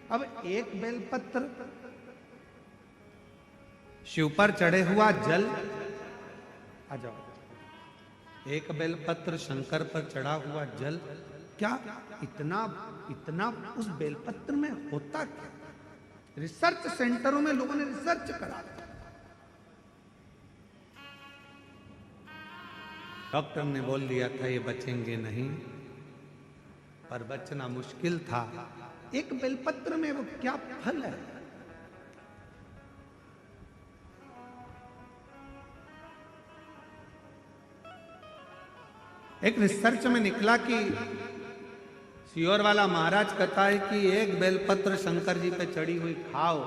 अब एक बेलपत्र, शिव पर चढ़े हुआ जल, आ जाओ, एक बेलपत्र शंकर पर चढ़ा हुआ जल, क्या इतना इतना उस बेलपत्र में होता क्या? रिसर्च सेंटरों में लोगों ने रिसर्च करा, डॉक्टर ने बोल दिया था ये बचेंगे नहीं, पर बचना मुश्किल था। एक बेलपत्र में वो क्या फल है? एक रिसर्च में निकला कि सियोर वाला महाराज कहता है कि एक बेलपत्र शंकर जी पे चढ़ी हुई खाओ,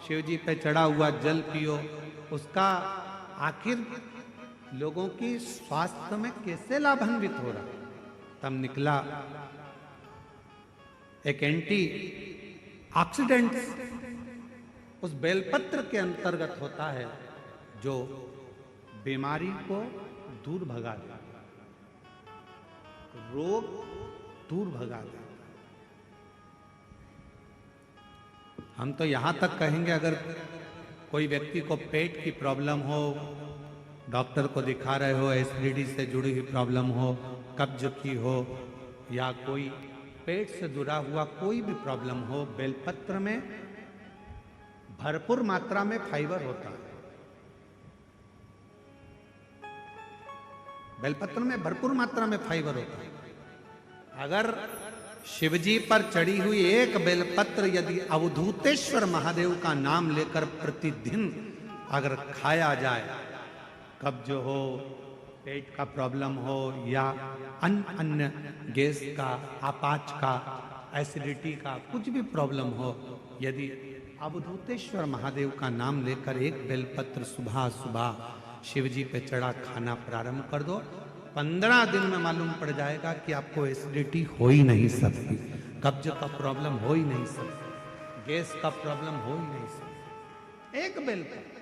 शिव जी पे चढ़ा हुआ जल पियो, उसका आखिर लोगों की स्वास्थ्य में कैसे लाभान्वित हो रहा। तब निकला एक एंटी ऑक्सीडेंट उस बेलपत्र के अंतर्गत होता है जो बीमारी को दूर भगा देता, रोग दूर भगा देता। हम तो यहां तक कहेंगे अगर कोई व्यक्ति को पेट की प्रॉब्लम हो, डॉक्टर को दिखा रहे हो, एसिडिटी से जुड़ी हुई प्रॉब्लम हो, कब्ज की हो, या कोई पेट से जुड़ा हुआ कोई भी प्रॉब्लम हो, बेलपत्र में भरपूर मात्रा में फाइबर होता है। बेलपत्र में भरपूर मात्रा में फाइबर होता है। अगर शिवजी पर चढ़ी हुई एक बेलपत्र यदि अवधूतेश्वर महादेव का नाम लेकर प्रतिदिन अगर खाया जाए, कब्ज हो, पेट का प्रॉब्लम हो, या अन्य गैस का, आपाच का, एसिडिटी का कुछ भी प्रॉब्लम हो, यदि अवधूतेश्वर महादेव का नाम लेकर एक बेलपत्र सुबह सुबह शिवजी पे चढ़ा खाना प्रारंभ कर दो, 15 दिन में मालूम पड़ जाएगा कि आपको एसिडिटी हो ही नहीं सकती, कब्ज का प्रॉब्लम हो ही नहीं सकती, गैस का प्रॉब्लम हो ही नहीं सकती। एक बेलपत्र,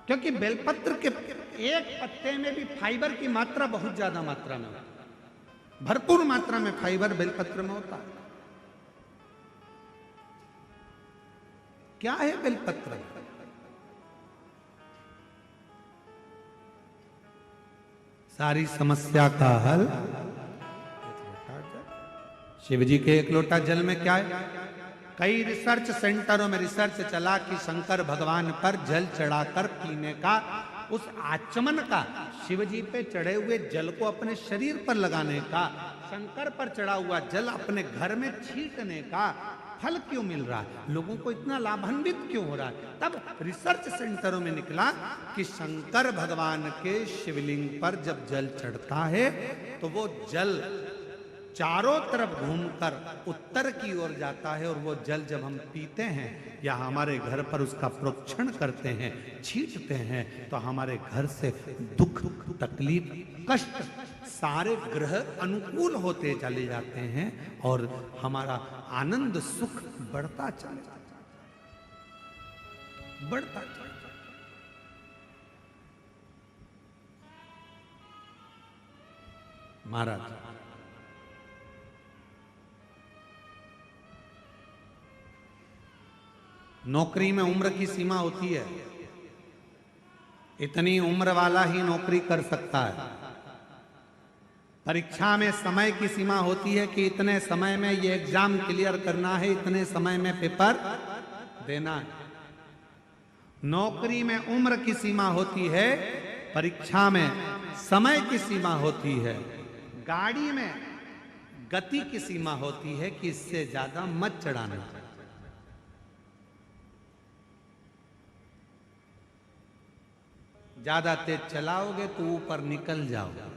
क्योंकि बेलपत्र के एक पत्ते में भी फाइबर की मात्रा बहुत ज्यादा मात्रा में होती है, भरपूर मात्रा में फाइबर बेलपत्र में होता है। क्या है बेलपत्र? सारी समस्या का हल शिवजी के एक लोटा जल में क्या है? कई रिसर्च सेंटरों में रिसर्च चला कि शंकर भगवान पर जल चढ़ाकर पीने का, उस आचमन का, शिवजी पे चढ़े हुए जल को अपने शरीर पर लगाने का, शंकर पर चढ़ा हुआ जल अपने घर में छींटने का फल क्यों मिल रहा है, लोगों को इतना लाभान्वित क्यों हो रहा है? तब रिसर्च सेंटरों में निकला कि शंकर भगवान के शिवलिंग पर जब जल चढ़ता है तो वो जल चारों तरफ घूमकर उत्तर की ओर जाता है, और वो जल जब हम पीते हैं या हमारे घर पर उसका प्रोक्षण करते हैं, छींटते हैं, तो हमारे घर से दुख, तकलीफ, कष्ट सारे ग्रह अनुकूल होते चले जाते हैं और हमारा आनंद सुख बढ़ता चले जाता है, बढ़ता चले जाता है। महाराज नौकरी में उम्र की सीमा होती है, इतनी उम्र वाला ही नौकरी कर सकता है। परीक्षा में समय की सीमा होती है कि इतने समय में ये एग्जाम क्लियर करना है, इतने समय में पेपर देना है। नौकरी में उम्र की सीमा होती है, परीक्षा में समय की सीमा होती है, गाड़ी में गति की सीमा होती है कि इससे ज्यादा मत चढ़ाना। ज्यादा तेज चलाओगे तो ऊपर निकल जाओगे।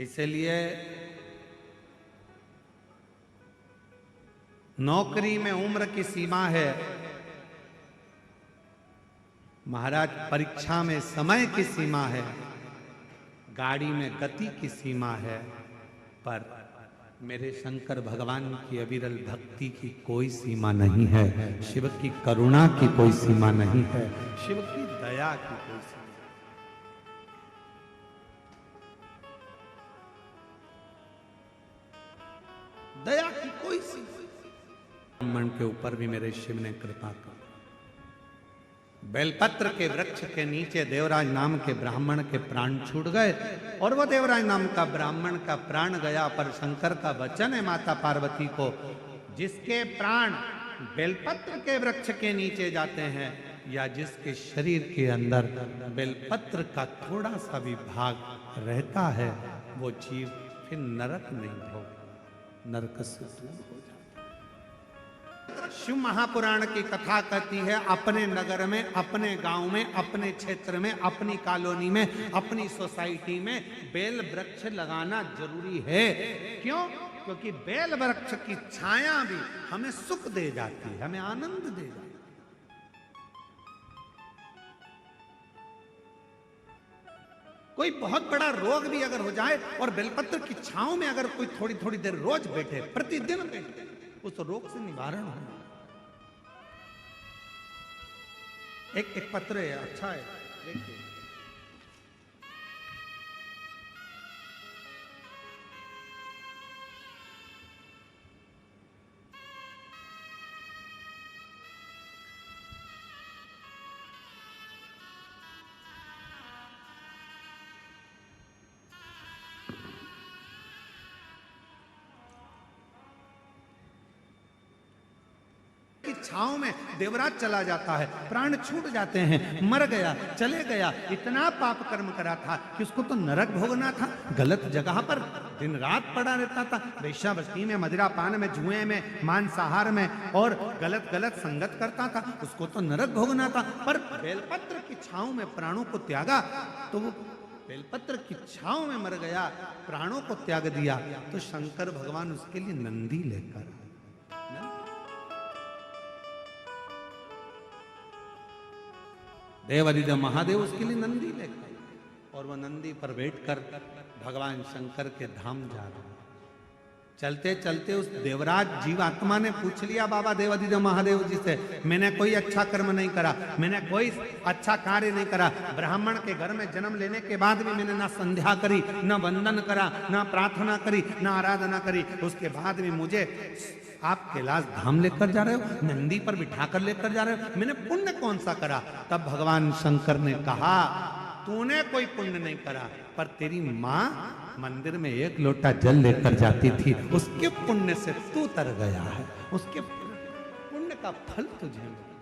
इसलिए नौकरी में उम्र की सीमा है, महाराज परीक्षा में समय की सीमा है, गाड़ी में गति की सीमा है, पर मेरे शंकर भगवान की अविरल भक्ति की कोई सीमा नहीं है, शिव की करुणा की कोई सीमा नहीं है, शिव की दया की कोई सीमा। दया की कोई सी ब्राह्मण के ऊपर भी मेरे शिव ने कृपा कर। बेलपत्र के वृक्ष के नीचे देवराज नाम के ब्राह्मण के प्राण छूट गए और वो देवराज नाम का ब्राह्मण का प्राण गया, पर शंकर का वचन है माता पार्वती को, जिसके प्राण बेलपत्र के वृक्ष के नीचे जाते हैं या जिसके शरीर के अंदर बेलपत्र का थोड़ा सा भी भाग रहता है, वो जीव फिर नरक नहीं भोग, नरक से दूर हो जाता। शिव महापुराण की कथा कहती है, अपने नगर में, अपने गांव में, अपने क्षेत्र में, अपनी कॉलोनी में, अपनी सोसाइटी में बेल वृक्ष लगाना जरूरी है। क्यों? क्योंकि बेल वृक्ष की छाया भी हमें सुख दे जाती है, हमें आनंद दे जाती है। कोई बहुत बड़ा रोग भी अगर हो जाए और बेलपत्र की छांव में अगर कोई थोड़ी थोड़ी देर रोज बैठे, प्रतिदिन बैठे, उस रोग से निवारण हो। एक पत्र है, अच्छा है, देखिए। छांव में देवराज चला जाता है, प्राण छूट जाते हैं, मर गया, चले गया, इतना पाप कर्म करा था कि उसको तो नरक भोगना था, गलत जगह पर दिन रात पड़ा रहता था, वेश्यावृत्ति में, मदिरा पान में, जुए में, मांसाहार में और गलत गलत संगत करता था, उसको तो नरक भोगना था। पर बेलपत्र की छांव में प्राणों को त्यागा तो वो बेलपत्र की छांव में मर गया, प्राणों को त्याग दिया, तो शंकर भगवान उसके लिए नंदी लेकर, देवादिदेव महादेव उसके लिए नंदी लेकर, और वह नंदी पर बैठकर भगवान शंकर के धाम जा रहे। चलते चलते उस देवराज जीवात्मा ने पूछ लिया बाबा देवादिदेव महादेव जी से, मैंने कोई अच्छा कर्म नहीं करा, मैंने कोई अच्छा कार्य नहीं करा, ब्राह्मण के घर में जन्म लेने के बाद भी मैंने ना संध्या करी, ना वंदन करा, ना प्रार्थना करी, ना आराधना करी, उसके बाद भी मुझे आप कैलाश धाम लेकर जा रहे हो, नंदी पर बिठाकर लेकर जा रहे हो, मैंने पुण्य कौन सा करा? तब भगवान शंकर ने कहा, तूने कोई पुण्य नहीं करा, पर तेरी माँ मंदिर में एक लोटा जल लेकर जाती थी, उसके पुण्य से तू तर गया है, उसके पुण्य का फल तुझे मिला।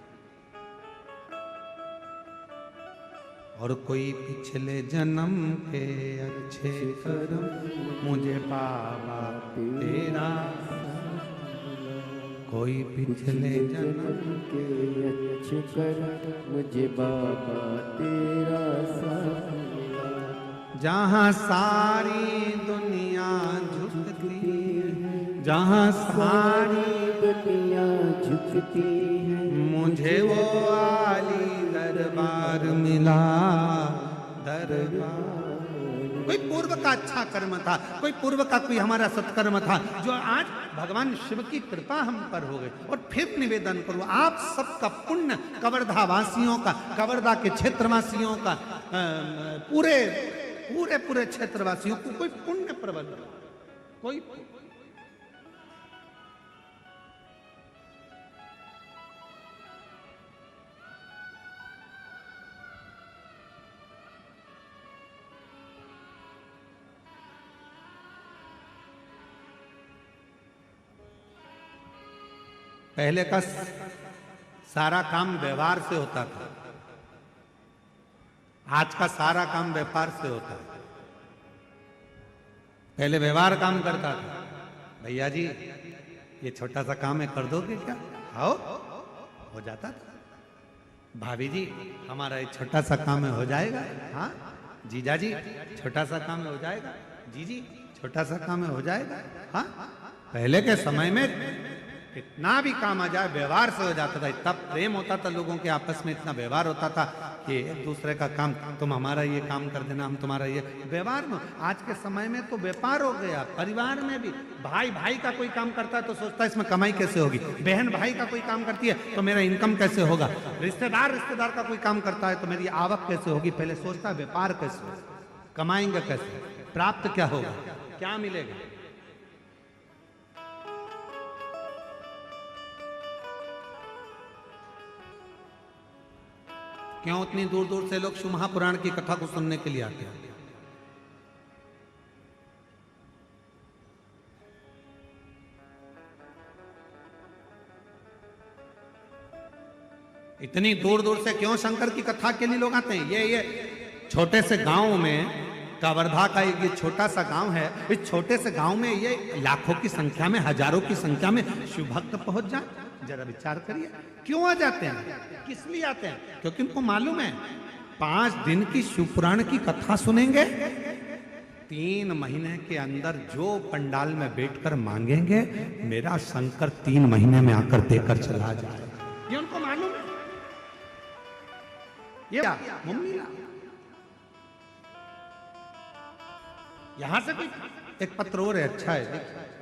और कोई पिछले जन्म के अच्छे कर्म मुझे बाबा तेरा, कोई पिछले जन्म के अच्छे कर्म मुझे बाबा तेरा साथ मिला। जहाँ सारी दुनिया झुकती है, जहाँ सारी दुनिया झुकती है, मुझे वो आली दरबार मिला, दरबार। कोई पूर्व का अच्छा कर्म था, कोई पूर्व का कोई हमारा सत्कर्म था, जो आज भगवान शिव की कृपा हम पर हो गई। और फिर निवेदन करूं, आप सबका पुण्य, कवर्धा वासियों का, कवर्धा के क्षेत्रवासियों का, पूरे पूरे पूरे क्षेत्रवासियों को कोई पुण्य प्रबल, कोई पहले का सारा काम व्यवहार से होता था, आज का सारा काम व्यापार से होता है। पहले व्यवहार काम करता था, भैया जी ये छोटा सा काम है, कर दोगे क्या? आओ, हो जाता था। भाभी जी हमारा ये छोटा सा काम है, हो जाएगा? हाँ। जीजा जी छोटा सा काम है, हो जाएगा? जी छोटा सा काम है, हो जाएगा? हाँ। पहले के समय में कितना भी काम आ जाए व्यवहार से हो जाता था, इतना प्रेम होता था लोगों के आपस में, इतना व्यवहार होता था कि एक दूसरे का काम, तुम हमारा ये काम कर देना, हम तुम्हारा ये, व्यवहार में। आज के समय में तो व्यापार हो गया, परिवार में भी भाई भाई का कोई काम करता है तो सोचता है इसमें कमाई कैसे होगी, बहन भाई का कोई काम करती है तो मेरा इनकम कैसे होगा, रिश्तेदार का कोई काम करता है तो मेरी आवक कैसे होगी, पहले सोचता है व्यापार कैसे होगा, कमाएंगे कैसे, प्राप्त क्या होगा, क्या मिलेगा। क्यों इतनी दूर दूर से लोग शिव महापुराण की कथा को सुनने के लिए आते हैं? इतनी दूर दूर से क्यों शंकर की कथा के लिए लोग आते हैं? ये छोटे से गांव में, कवर्धा का ये छोटा सा गांव है, इस छोटे से गांव में ये लाखों की संख्या में, हजारों की संख्या में शिव भक्त पहुंच जाए। जरा विचार करिए, क्यों आ जाते हैं, किस लिए आते हैं? क्योंकि उनको मालूम है 5 दिन की शिव पुराण की कथा सुनेंगे, 3 महीने के अंदर जो पंडाल में बैठकर मांगेंगे, मेरा शंकर 3 महीने में आकर देकर चला जाए। ये उनको मालूम है। ये मम्मी यहां से कोई एक पत्र और है, अच्छा है, देखिए।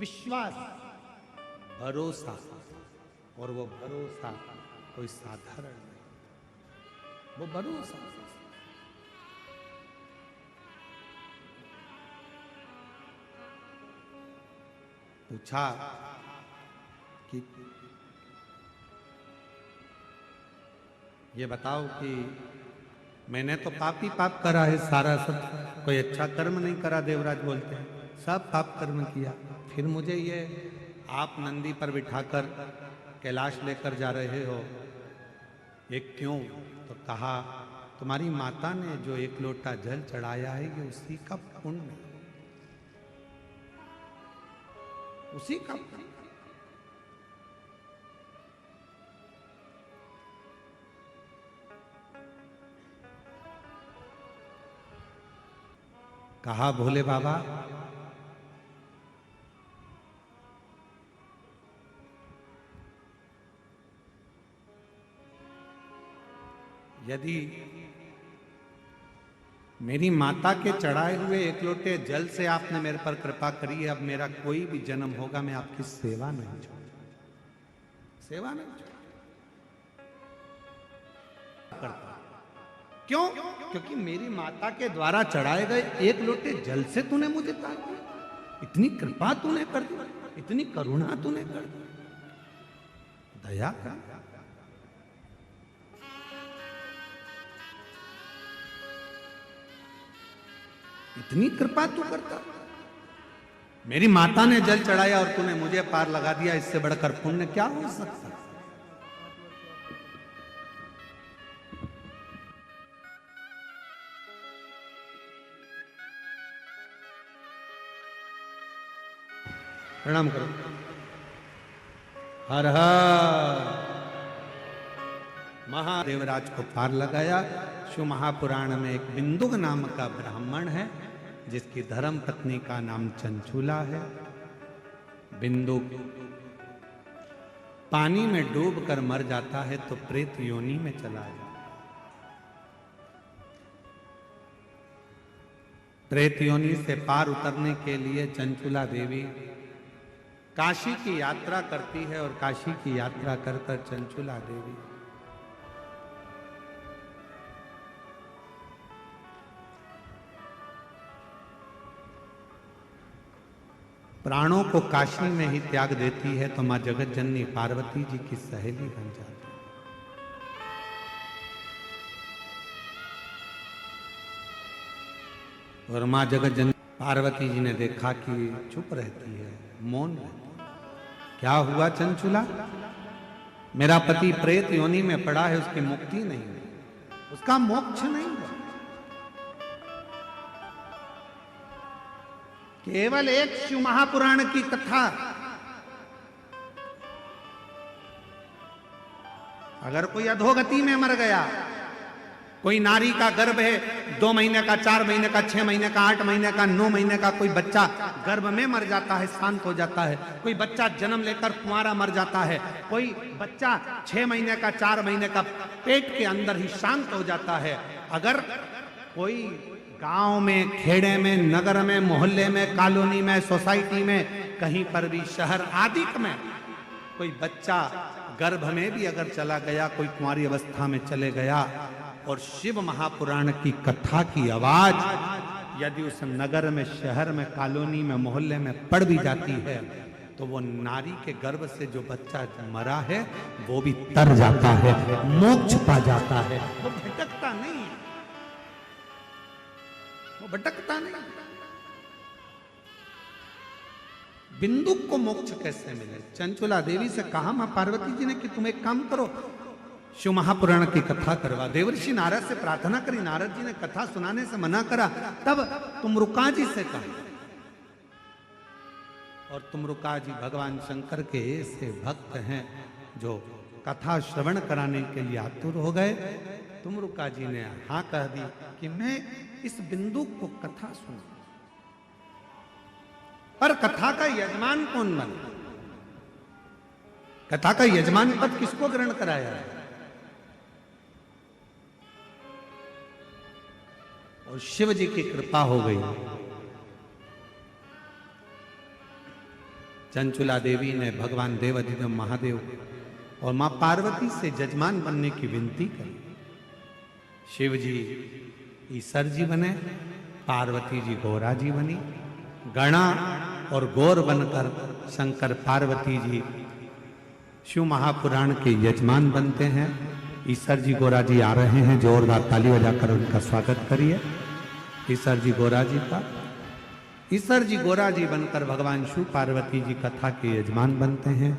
विश्वास, भरोसा, और वो भरोसा कोई साधारण नहीं, वो भरोसा। पूछा कि ये बताओ कि मैंने तो पाप ही पाप करा है सारा, सब कोई अच्छा कर्म नहीं करा। देवराज बोलते हैं सब पाप कर्म किया, फिर मुझे ये आप नंदी पर बिठाकर कैलाश लेकर जा रहे हो, एक क्यों? तो कहा तुम्हारी माता ने जो 1 लोटा जल चढ़ाया है ये उसी का पुण्य, उसी का पुण्य। कहा भोले बाबा यदि मेरी माता के चढ़ाए हुए 1 लोटे जल से आपने मेरे पर कृपा करी है, अब मेरा कोई भी जन्म होगा मैं आपकी सेवा नहीं छोड़ूंगा, सेवा नहीं करता। क्यों? क्योंकि मेरी माता के द्वारा चढ़ाए गए 1 लोटे जल से तूने मुझे तार दिया, इतनी कृपा तूने कर दी, इतनी करुणा तूने कर दी, दया कर। इतनी कृपा तू करता, मेरी माता ने जल चढ़ाया और तूने मुझे पार लगा दिया, इससे बढ़कर पुण्य क्या हो सकता? प्रणाम करो। हर हर महादेवराज को पार लगाया। शिव महापुराण में एक बिंदुक नाम का ब्राह्मण है जिसकी धर्म पत्नी का नाम चंचूला है। बिंदुक पानी में डूबकर मर जाता है तो प्रेत योनि में चला जाता है। प्रेत योनि से पार उतरने के लिए चंचूला देवी काशी की यात्रा करती है और काशी की यात्रा कर कर चंचूला देवी प्राणों को काशी में ही त्याग देती है तो मां जगत जननी पार्वती जी की सहेली बन जाती है। और मां जगत जननी पार्वती जी ने देखा कि चुप रहती है, मौन रहती है। क्या हुआ चंचूला? मेरा पति प्रेत योनि में पड़ा है, उसकी मुक्ति नहीं हुई, उसका मोक्ष नहीं हुआ। केवल एक शिव महापुराण की कथा, अगर कोई अधोगति में मर गया, कोई नारी का गर्भ है, 2 महीने का, 4 महीने का, 6 महीने का, 8 महीने का, 9 महीने का कोई बच्चा गर्भ में मर जाता है, शांत हो जाता है। कोई बच्चा जन्म लेकर कुंवारा मर जाता है, कोई बच्चा 6 महीने का, 4 महीने का पेट के अंदर ही शांत हो जाता है। अगर कोई गांव में, खेड़े में, नगर में, मोहल्ले में, कॉलोनी में, सोसाइटी में, कहीं पर भी, शहर आदि में कोई बच्चा गर्भ में भी अगर चला गया, कोई कुंवारी अवस्था में चले गया और शिव महापुराण की कथा की आवाज यदि उस नगर में, शहर में, कॉलोनी में, मोहल्ले में पड़ भी जाती है तो वो नारी के गर्भ से जो बच्चा मरा है वो भी तर जाता है, मोक्ष पा जाता है, वो भटकता नहीं है, वो भटकता नहीं। बिंदु को मोक्ष कैसे मिले? चंचुला देवी से कहा मां पार्वती जी ने कि तुम एक काम करो, शिव महापुराण की कथा करवा। देवर्षि नारद से प्रार्थना करी, नारद जी ने कथा सुनाने से मना करा, तब तुमरुका जी से कहा, और तुमरुका जी भगवान शंकर के ऐसे भक्त हैं जो कथा श्रवण कराने के लिए आतुर हो गए। तुमरुका जी ने हाँ कह दी कि मैं इस बिंदु को कथा सुन, पर कथा का यजमान कौन बना? कथा का यजमान पद किसको ग्रहण कराया है? और शिव जी की कृपा हो गई। चंचुला देवी ने भगवान देवाधिदेव महादेव और मां पार्वती से जजमान बनने की विनती करी। शिव जी ईसर जी बने, पार्वती जी गौरा जी बनी। गणा और गौर बनकर शंकर पार्वती जी शिव महापुराण के यजमान बनते हैं। ईसर जी गौरा जी आ रहे हैं, जोरदार ताली बजाकर उनका स्वागत करिए। ईसर जी गौरा जी का, ईसर जी गौरा जी बनकर भगवान शिव पार्वती जी कथा के यजमान बनते हैं।